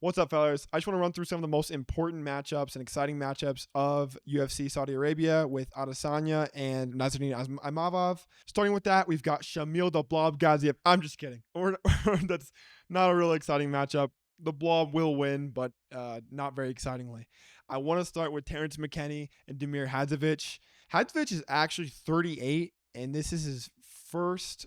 What's up, fellas? I just want to run through some of the most important matchups and exciting matchups of UFC Saudi Arabia with Adesanya and Nassourdine Imavov. Starting with that, we've got Shamil the Blob Gaziev. I'm just kidding. That's not a really exciting matchup. The Blob will win, but not very excitingly. I want to start with Terrance McKinney and Damir Hadzovic. Hadzovic is actually 38, and this is his first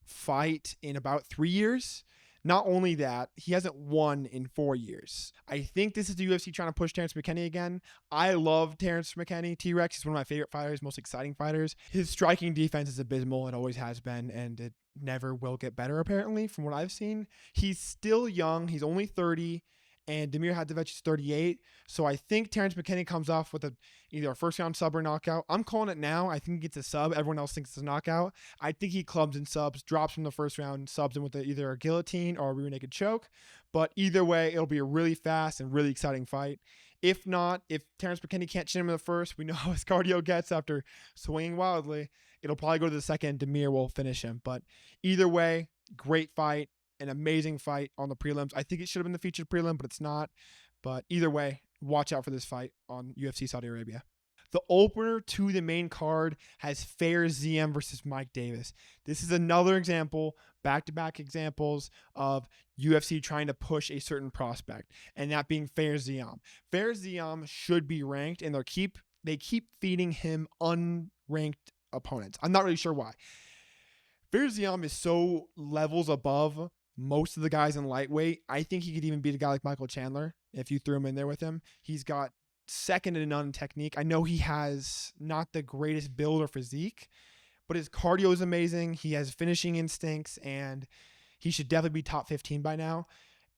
fight in about 3 years. Not only that, he hasn't won in 4 years. I think this is the UFC trying to push Terrance McKinney again. I love Terrance McKinney. T-Rex is one of my favorite fighters, most exciting fighters. His striking defense is abysmal. It always has been, and it never will get better, apparently, from what I've seen. He's still young. He's only 30, and Damir Hadzovic is 38. So I think Terrance McKinney comes off with either a first-round sub or knockout. I'm calling it now. I think he gets a sub. Everyone else thinks it's a knockout. I think he clubs and subs, drops from the first round, subs him with either a guillotine or a rear naked choke. But either way, it'll be a really fast and really exciting fight. If not, if Terrance McKinney can't chin him in the first, we know how his cardio gets after swinging wildly. It'll probably go to the second. Damir will finish him. But either way, great fight. An amazing fight on the prelims. I think it should have been the featured prelim, but it's not. But either way, watch out for this fight on UFC Saudi Arabia. The opener to the main card has Fair Ziam versus Mike Davis. This is another example, back-to-back examples of UFC trying to push a certain prospect, and that being Fair Ziam. Fair Ziam should be ranked, and they keep feeding him unranked opponents. I'm not really sure why. Fair Ziam is so levels above most of the guys in lightweight. I think he could even beat a guy like Michael Chandler if you threw him in there with him. He's got second to none technique. I know he has not the greatest build or physique, but his cardio is amazing. He has finishing instincts, and he should definitely be top 15 by now.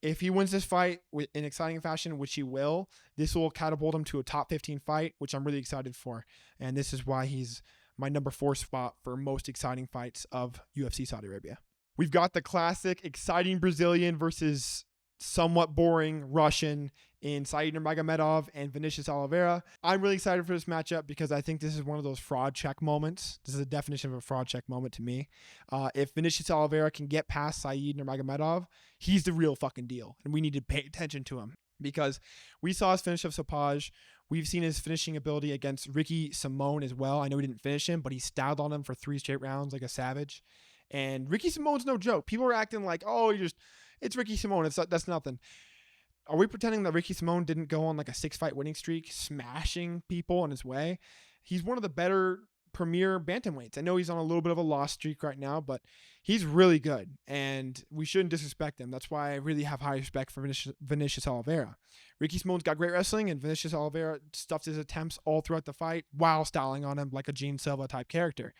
If he wins this fight in exciting fashion, which he will, this will catapult him to a top 15 fight, which I'm really excited for. And this is why he's my number 4 spot for most exciting fights of UFC Saudi Arabia. We've got the classic exciting Brazilian versus somewhat boring Russian in Said Nurmagomedov and Vinicius Oliveira. I'm really excited for this matchup because I think this is one of those fraud check moments. This is a definition of a fraud check moment to me. If Vinicius Oliveira can get past Said Nurmagomedov, he's the real fucking deal, and we need to pay attention to him because we saw his finish of Sapaj. We've seen his finishing ability against Ricky Simon as well. I know he didn't finish him, but he styled on him for 3 straight rounds like a savage. And Ricky Simone's no joke. People are acting like, oh, it's Ricky Simon. That's nothing. Are we pretending that Ricky Simon didn't go on like a 6-fight winning streak, smashing people on his way? He's one of the better premier bantamweights. I know he's on a little bit of a loss streak right now, but he's really good, and we shouldn't disrespect him. That's why I really have high respect for Vinicius Oliveira. Ricky Simone's got great wrestling, and Vinicius Oliveira stuffed his attempts all throughout the fight while styling on him like a Gene Silva type character.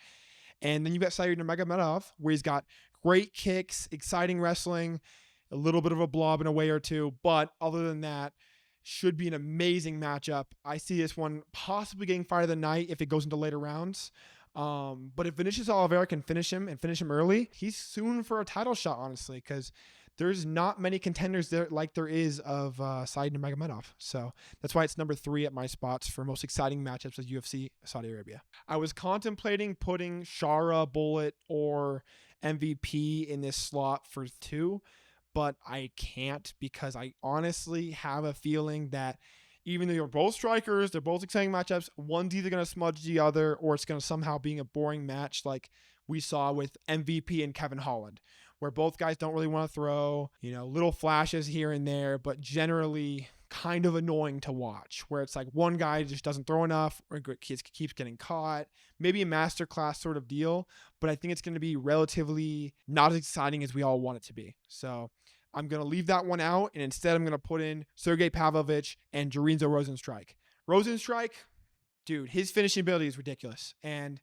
And then you've got Said Nurmagomedov, where he's got great kicks, exciting wrestling, a little bit of a blob in a way or two. But other than that, should be an amazing matchup. I see this one possibly getting fight of the night if it goes into later rounds. But if Vinicius Oliveira can finish him early, he's soon for a title shot, honestly, because there's not many contenders there like there is of Said Nurmagomedov. So that's why it's number 3 at my spots for most exciting matchups with UFC Saudi Arabia. I was contemplating putting Shara, Bullet, or MVP in this slot for 2, but I can't because I honestly have a feeling that even though you're both strikers, they're both exciting matchups, one's either going to smudge the other or it's going to somehow be a boring match like we saw with MVP and Kevin Holland, where both guys don't really want to throw, little flashes here and there, but generally kind of annoying to watch, where it's like one guy just doesn't throw enough or keeps getting caught, maybe a masterclass sort of deal, but I think it's going to be relatively not as exciting as we all want it to be. So I'm going to leave that one out, and instead I'm going to put in Sergei Pavlovich and Jairzinho Rozenstruik. Rozenstruik, dude, his finishing ability is ridiculous, and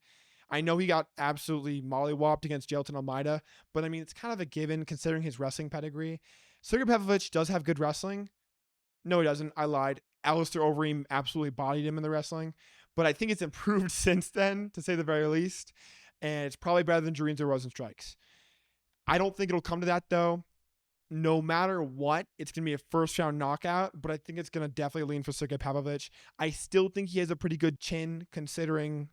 I know he got absolutely mollywopped against Jailton Almeida, but I mean, it's kind of a given considering his wrestling pedigree. Sergei Pavlovich does have good wrestling. No, he doesn't. I lied. Alistair Overeem absolutely bodied him in the wrestling, but I think it's improved since then, to say the very least, and it's probably better than Jairzinho Rozenstruik's. I don't think it'll come to that, though. No matter what, it's going to be a first-round knockout, but I think it's going to definitely lean for Sergei Pavlovich. I still think he has a pretty good chin, considering,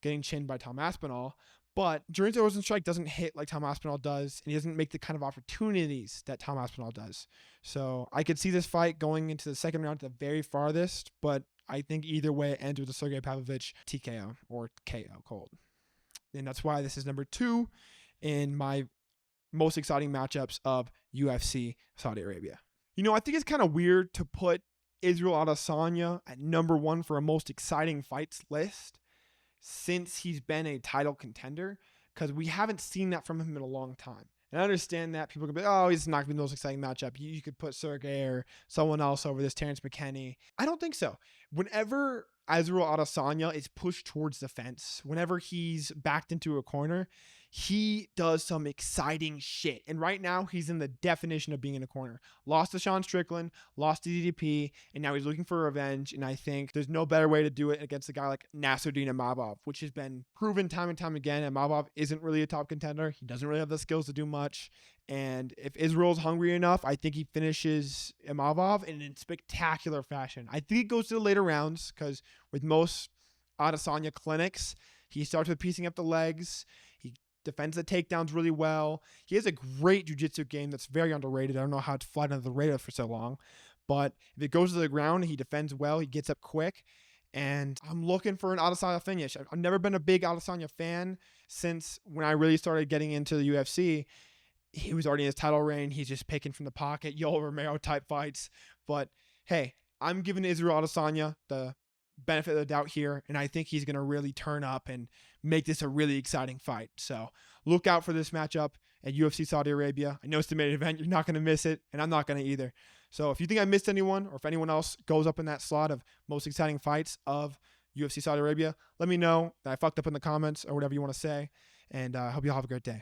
getting chinned by Tom Aspinall, But Rozenstruik doesn't hit like Tom Aspinall does, and he doesn't make the kind of opportunities that Tom Aspinall does. So I could see this fight going into the second round at the very farthest, but I think either way it ends with a Sergei Pavlovich TKO or KO cold. And that's why this is number 2 in my most exciting matchups of UFC Saudi Arabia. I think it's kind of weird to put Israel Adesanya at number 1 for a most exciting fights list since he's been a title contender, because we haven't seen that from him in a long time. And I understand that people could be, oh, he's not going to be the most exciting matchup. You could put Sergei or someone else over this Terrance McKinney. I don't think so. Whenever Israel Adesanya is pushed towards the fence, whenever he's backed into a corner, he does some exciting shit. And right now, he's in the definition of being in a corner. Lost to Sean Strickland, lost to DDP, and now he's looking for revenge. And I think there's no better way to do it against a guy like Nassourdine Imavov, which has been proven time and time again. Imavov isn't really a top contender. He doesn't really have the skills to do much. And if Israel's hungry enough, I think he finishes Imavov in spectacular fashion. I think it goes to the later rounds because with most Adesanya clinics, he starts with piecing up the legs. He defends the takedowns really well. He has a great jiu-jitsu game that's very underrated. I don't know how it's flied under the radar for so long. But if it goes to the ground, he defends well. He gets up quick. And I'm looking for an Adesanya finish. I've never been a big Adesanya fan since when I really started getting into the UFC. He was already in his title reign. He's just picking from the pocket, Yoel Romero type fights. But hey, I'm giving Israel Adesanya the benefit of the doubt here, and I think he's going to really turn up and make this a really exciting fight. So look out for this matchup at UFC Saudi Arabia. I know it's the main event. You're not going to miss it, and I'm not going to either. So if you think I missed anyone, or if anyone else goes up in that slot of most exciting fights of UFC Saudi Arabia, let me know that I fucked up in the comments or whatever you want to say, and I hope you all have a great day.